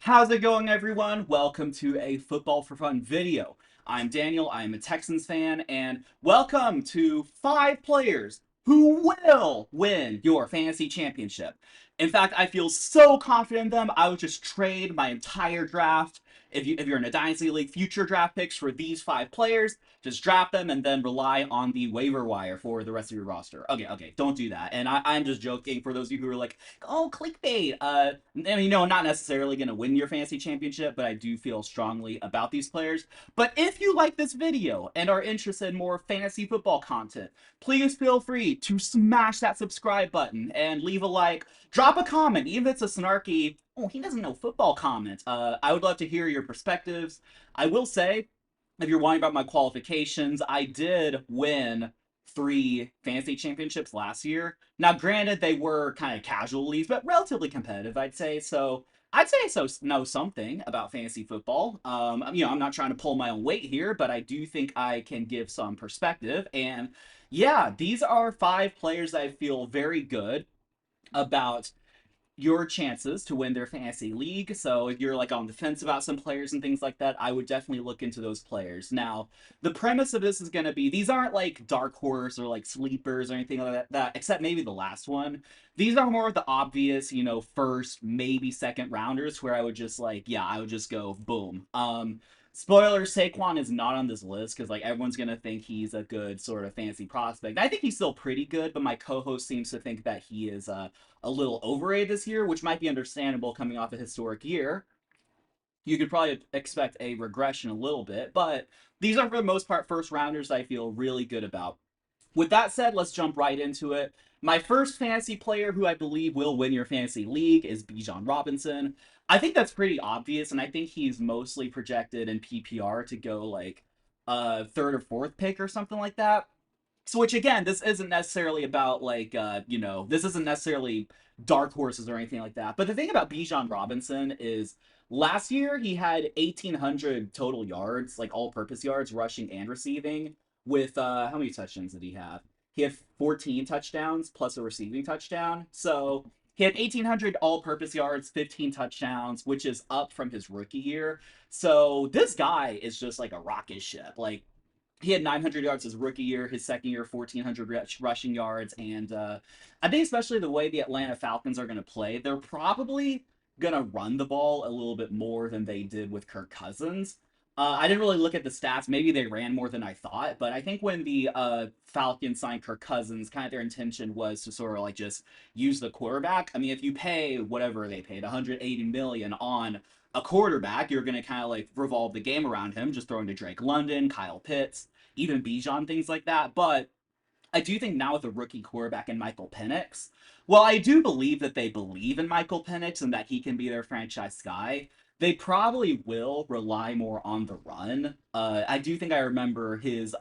How's it going, everyone? Welcome to a Football for Fun video. I'm Daniel, I'm a Texans fan, and welcome to 5 players who will win your fantasy championship. In fact, I feel so confident in them, I would just trade my entire draft. If you're in a Dynasty League, future draft picks for these 5 players, just draft them and then rely on the waiver wire for the rest of your roster. Okay, don't do that. And I'm just joking for those of you who are like, oh, clickbait. Not necessarily going to win your fantasy championship, but I do feel strongly about these players. But if you like this video and are interested in more fantasy football content, please feel free to smash that subscribe button and leave a like. Drop a comment, even if it's a snarky, oh, he doesn't know football comment. I would love to hear your perspectives. I will say, if you're wondering about my qualifications, I did win 3 fantasy championships last year. Now, granted, they were kind of casual leagues, but relatively competitive, I'd say. So I'd say so know something about fantasy football. I'm not trying to pull my own weight here, but I do think I can give some perspective. And yeah, these are 5 players that I feel very good about your chances to win their fantasy league. So if you're like on the fence about some players and things like that, I would definitely look into those players. Now, the premise of this is going to be these aren't like dark horse or like sleepers or anything like that, except maybe the last one. These are more of the obvious, first, maybe second rounders where I would just I would just go boom. Spoiler, Saquon is not on this list because like everyone's gonna think he's a good sort of fantasy prospect. I think he's still pretty good, but my co-host seems to think that he is a little overrated this year, which might be understandable coming off a historic year. You could probably expect a regression a little bit, but these are for the most part first rounders I feel really good about. With that said, let's jump right into it. My first fantasy player who I believe will win your fantasy league is Bijan Robinson. I think that's pretty obvious, and I think he's mostly projected in PPR to go like third or fourth pick or something like that. So, which again, this isn't necessarily about this isn't necessarily dark horses or anything like that. But the thing about Bijan Robinson is last year he had 1,800 total yards, like all-purpose yards, rushing and receiving. With how many touchdowns did he have? He had 14 touchdowns plus a receiving touchdown. So he had 1,800 all-purpose yards, 15 touchdowns, which is up from his rookie year. So this guy is just like a rocket ship. Like he had 900 yards his rookie year, his second year 1,400 rushing yards, and I think especially the way the Atlanta Falcons are going to play, they're probably going to run the ball a little bit more than they did with Kirk Cousins. I didn't really look at the stats. Maybe they ran more than I thought, but I think when the Falcons signed Kirk Cousins, kind of their intention was to sort of like just use the quarterback. I mean, if you pay whatever they paid, 180 million on a quarterback, you're going to kind of like revolve the game around him, just throwing to Drake London, Kyle Pitts, even Bijan, things like that. But I do think now with a rookie quarterback in Michael Penix, well, I do believe that they believe in Michael Penix and that he can be their franchise guy. They probably will rely more on the run. I do think I remember his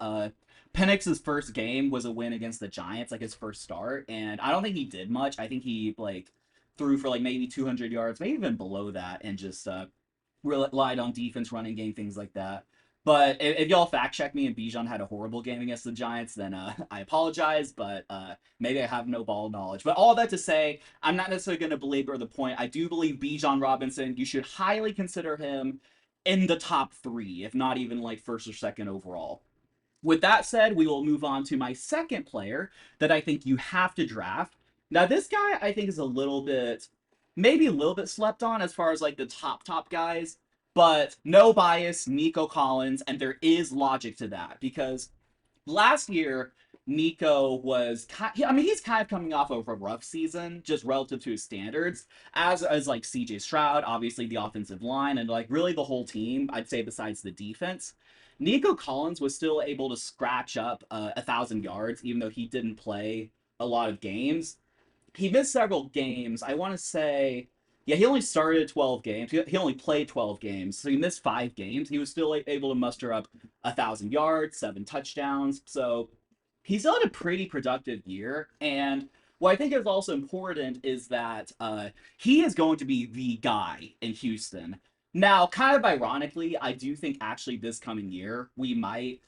Penix's first game was a win against the Giants, like his first start, and I don't think he did much. I think he like threw for like maybe 200 yards, maybe even below that, and just relied on defense, running game, things like that. But if y'all fact check me and Bijan had a horrible game against the Giants, then I apologize, but maybe I have no ball knowledge. But all that to say, I'm not necessarily going to belabor the point. I do believe Bijan Robinson, you should highly consider him in the top 3, if not even like first or second overall. With that said, we will move on to my second player that I think you have to draft. Now, this guy I think is a little bit, maybe a little bit slept on as far as like the top guys, but no bias, Nico Collins, and there is logic to that because last year Nico was he's kind of coming off of a rough season just relative to his standards as like CJ Stroud, obviously the offensive line and like really the whole team, I'd say besides the defense. Nico Collins was still able to scratch up 1,000 yards even though he didn't play a lot of games. He missed several games. I want to say, yeah, he only started 12 games. He only played 12 games, so he missed 5 games. He was still able to muster up 1,000 yards, 7 touchdowns. So he still had a pretty productive year. And what I think is also important is that he is going to be the guy in Houston. Now, kind of ironically, I do think actually this coming year we might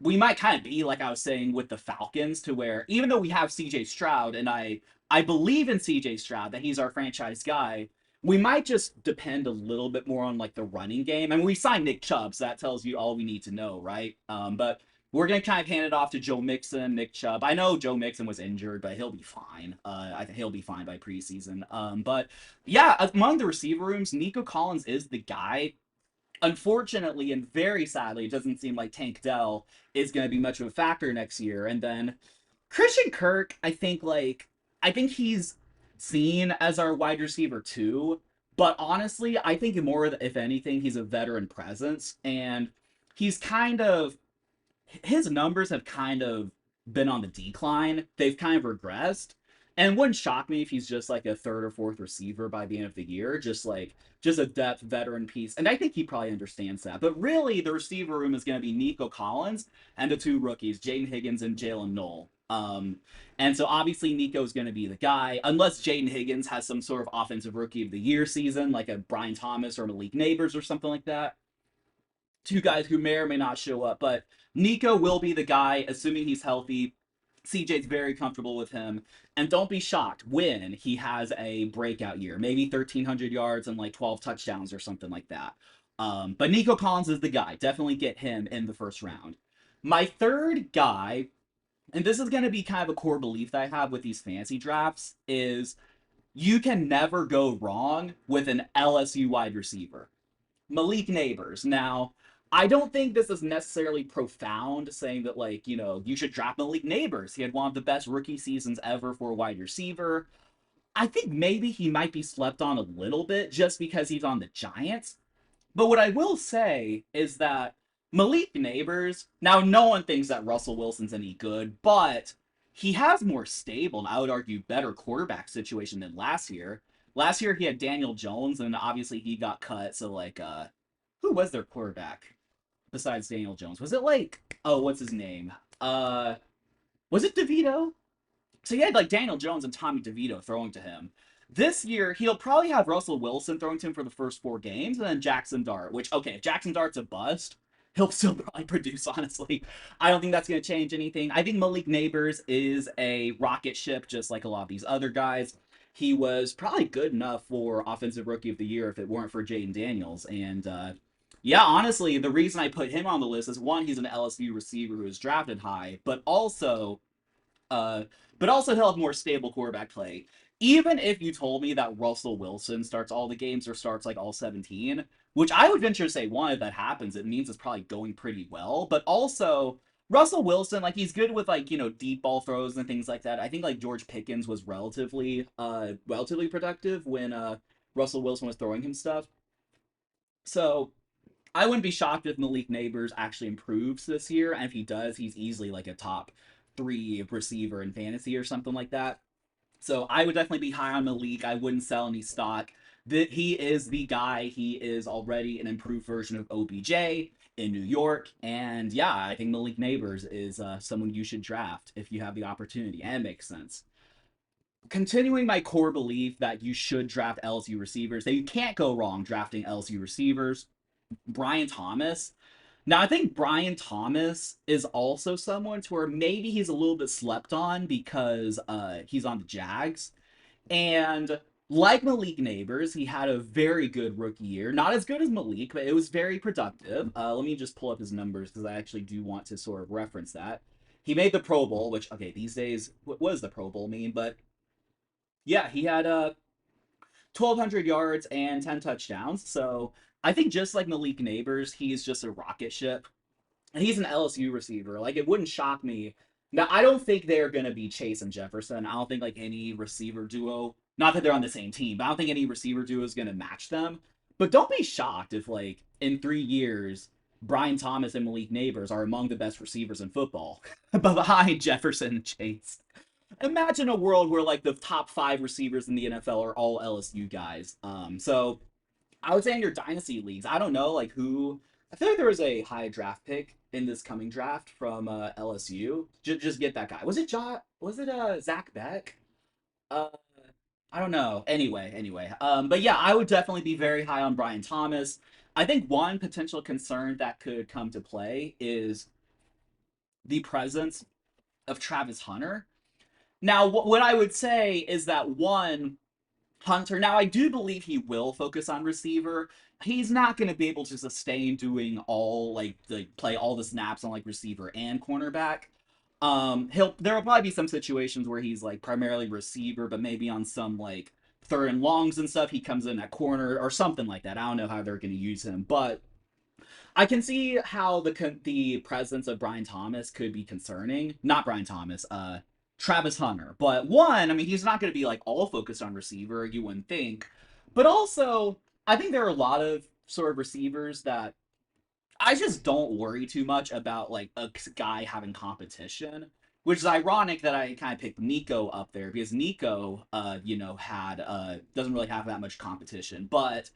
kind of be like I was saying with the Falcons, to where even though we have CJ Stroud and I believe in CJ Stroud that he's our franchise guy, we might just depend a little bit more on like the running game. I mean, we signed Nick Chubb, so that tells you all we need to know, right? But we're gonna kind of hand it off to Joe Mixon, Nick Chubb. I know Joe Mixon was injured, but he'll be fine. I think he'll be fine by preseason. But yeah, among the receiver rooms, Nico Collins is the guy. Unfortunately and very sadly, it doesn't seem like Tank Dell is going to be much of a factor next year. And then Christian Kirk, I think he's seen as our wide receiver too. But honestly, I think more, if anything, he's a veteran presence, and he's kind of his numbers have kind of been on the decline. They've kind of regressed. And it wouldn't shock me if he's just like a third or fourth receiver by the end of the year, just a depth veteran piece. And I think he probably understands that. But really, the receiver room is going to be Nico Collins and the two rookies, Jaden Higgins and Jalen Knoll. And so obviously Nico's going to be the guy, unless Jaden Higgins has some sort of offensive rookie of the year season, like a Brian Thomas or Malik Nabers or something like that. Two guys who may or may not show up, but Nico will be the guy, assuming he's healthy. CJ's very comfortable with him. And don't be shocked when he has a breakout year, maybe 1,300 yards and like 12 touchdowns or something like that. But Nico Collins is the guy. Definitely get him in the first round. My third guy, and this is going to be kind of a core belief that I have with these fantasy drafts, is you can never go wrong with an LSU wide receiver. Malik Nabers. Now, I don't think this is necessarily profound, saying that, like, you should draft Malik Nabers. He had one of the best rookie seasons ever for a wide receiver. I think maybe he might be slept on a little bit just because he's on the Giants. But what I will say is that Malik Nabers, now no one thinks that Russell Wilson's any good, but he has more stable, and I would argue better quarterback situation than last year. Last year he had Daniel Jones, and obviously he got cut, so like who was their quarterback besides Daniel Jones? Was it like, oh, what's his name? Was it DeVito? So he had like Daniel Jones and Tommy DeVito throwing to him. This year, he'll probably have Russell Wilson throwing to him for the first 4 games, and then Jackson Dart, which, okay, if Jackson Dart's a bust, he'll still probably produce, honestly. I don't think that's going to change anything. I think Malik Nabers is a rocket ship, just like a lot of these other guys. He was probably good enough for Offensive Rookie of the Year if it weren't for Jaden Daniels. And yeah, honestly, the reason I put him on the list is, one, he's an LSU receiver who was drafted high, uh, but also he'll have more stable quarterback play. Even if you told me that Russell Wilson starts all the games or starts like all 17, which I would venture to say, one, if that happens, it means it's probably going pretty well. But also, Russell Wilson, like, he's good with like, deep ball throws and things like that. I think like George Pickens was relatively productive when Russell Wilson was throwing him stuff. So I wouldn't be shocked if Malik Nabers actually improves this year, and if he does, he's easily like a top 3 receiver in fantasy or something like that. So I would definitely be high on Malik. I wouldn't sell any stock. He is the guy. He is already an improved version of OBJ in New York. And yeah, I think Malik Nabers is someone you should draft if you have the opportunity. And it makes sense. Continuing my core belief that you should draft LSU receivers, that you can't go wrong drafting LSU receivers, Brian Thomas. Now, I think Brian Thomas is also someone to where maybe he's a little bit slept on because he's on the Jags. And like Malik Nabers, he had a very good rookie year. Not as good as Malik, but it was very productive. Let me just pull up his numbers because I actually do want to sort of reference that. He made the Pro Bowl, which, okay, these days, what does the Pro Bowl mean? But yeah, he had 1,200 yards and 10 touchdowns. So I think just like Malik Nabers, he's just a rocket ship. And he's an LSU receiver. Like, it wouldn't shock me. Now, I don't think they're going to be Chase and Jefferson. I don't think, like, any receiver duo, not that they're on the same team, but I don't think any receiver duo is going to match them. But don't be shocked if, like, in 3 years, Brian Thomas and Malik Nabers are among the best receivers in football, behind Jefferson and Chase. Imagine a world where, like, the top 5 receivers in the NFL are all LSU guys. So I would say in your dynasty leagues, I don't know, like, who. I feel like there was a high draft pick in this coming draft from LSU. Just get that guy. Was it Zach Beck? Uh, I don't know. Anyway. But yeah, I would definitely be very high on Brian Thomas. I think one potential concern that could come to play is the presence of Travis Hunter. Now, what I would say is that, one, Hunter. Now, I do believe he will focus on receiver. He's not going to be able to sustain doing all like play all the snaps on like receiver and cornerback. He'll there will probably be some situations where he's like primarily receiver, but maybe on some like third and longs and stuff, he comes in at corner or something like that. I don't know how they're going to use him, but I can see how the presence of Brian Thomas could be concerning. Not Brian Thomas, Travis Hunter. But one, I mean, he's not going to be like all focused on receiver, you wouldn't think. But also, I think there are a lot of sort of receivers that I just don't worry too much about like a guy having competition. Which is ironic that I kind of picked Nico up there because Nico, had doesn't really have that much competition, but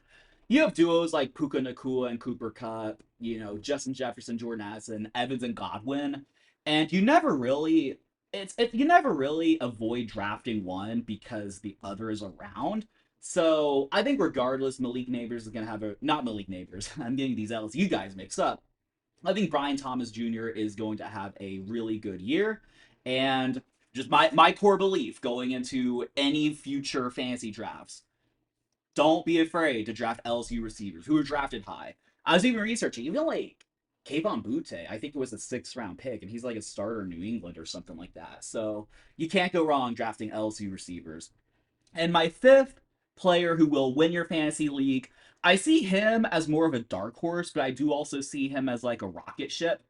you have duos like Puka Nakua and Cooper Kupp, Justin Jefferson, Jordan Addison, Evans and Godwin, and you never really avoid drafting one because the other is around. So I think regardless, Malik Nabers is gonna have a not Malik Nabers. I'm getting these LSU guys mixed up. I think Brian Thomas Jr. is going to have a really good year, and just my core belief going into any future fantasy drafts, don't be afraid to draft LSU receivers who are drafted high. I was even researching, even like Kayvon Butte, I think it was a 6th round pick, and he's like a starter in New England or something like that. So you can't go wrong drafting LSU receivers. And my fifth player who will win your fantasy league, I see him as more of a dark horse, but I do also see him as like a rocket ship.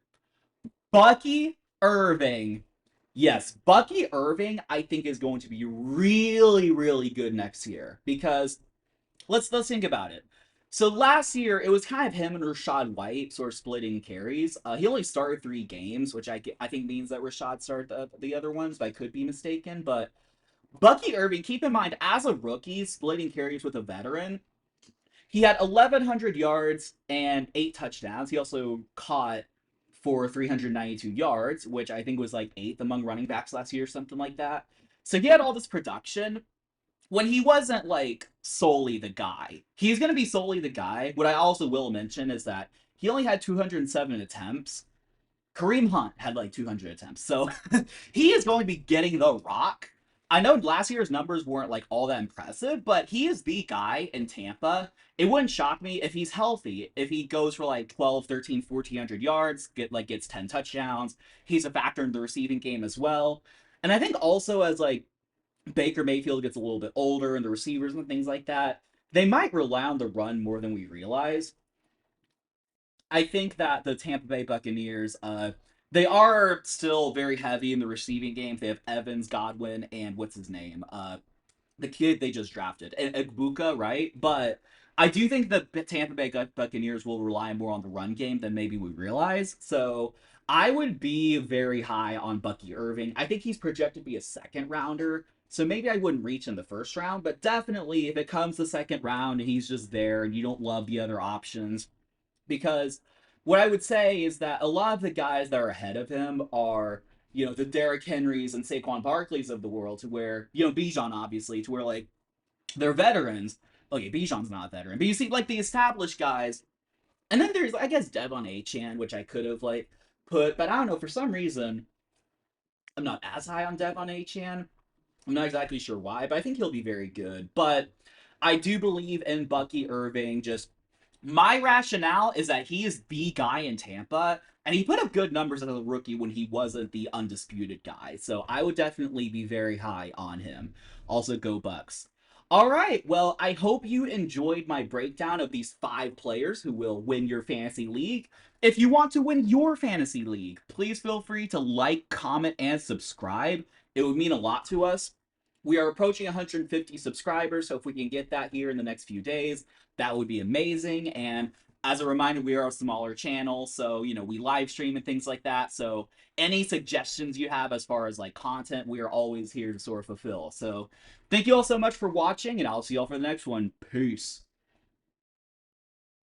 Bucky Irving. Yes, Bucky Irving, I think, is going to be really, really good next year because let's think about it. So last year it was kind of him and Rashad White sort of splitting carries. He only started 3 games, which I think means that Rashad started the other ones, but I could be mistaken. But Bucky Irving, keep in mind, as a rookie, splitting carries with a veteran, he had 1,100 yards and 8 touchdowns. He also caught for 392 yards, which I think was like 8th among running backs last year, something like that. So he had all this production when he wasn't like solely the guy. He's going to be solely the guy. What I also will mention is that he only had 207 attempts. Kareem Hunt had like 200 attempts. So he is going to be getting the rock. I know last year's numbers weren't like all that impressive, but he is the guy in Tampa. It wouldn't shock me if he's healthy, if he goes for like 12, 13, 1,400 yards, gets 10 touchdowns. He's a factor in the receiving game as well. And I think also as like Baker Mayfield gets a little bit older and the receivers and things like that, they might rely on the run more than we realize. I think that the Tampa Bay Buccaneers, they are still very heavy in the receiving game. They have Evans, Godwin, and what's his name? The kid they just drafted, Egbuka, right? But I do think the Tampa Bay Buccaneers will rely more on the run game than maybe we realize. So I would be very high on Bucky Irving. I think he's projected to be a 2nd rounder. So maybe I wouldn't reach in the 1st round, but definitely if it comes the 2nd round and he's just there and you don't love the other options, because what I would say is that a lot of the guys that are ahead of him are, the Derrick Henrys and Saquon Barkleys of the world, to where, Bijan obviously, to where like they're veterans. Okay, Bijan's not a veteran, but you see like the established guys, and then there's I guess Devon Achane, which I could have like put, but I don't know, for some reason I'm not as high on Devon Achane. I'm not exactly sure why, but I think he'll be very good. But I do believe in Bucky Irving. Just my rationale is that he is the guy in Tampa, and he put up good numbers as a rookie when he wasn't the undisputed guy. So I would definitely be very high on him. Also, go Bucks. All right, well, I hope you enjoyed my breakdown of these 5 players who will win your fantasy league. If you want to win your fantasy league, please feel free to like, comment, and subscribe. It would mean a lot to us. We are approaching 150 subscribers, so if we can get that here in the next few days, that would be amazing. And as a reminder, we are a smaller channel, so we live stream and things like that. So any suggestions you have as far as like content, we are always here to sort of fulfill. So thank you all so much for watching, and I'll see you all for the next one. Peace.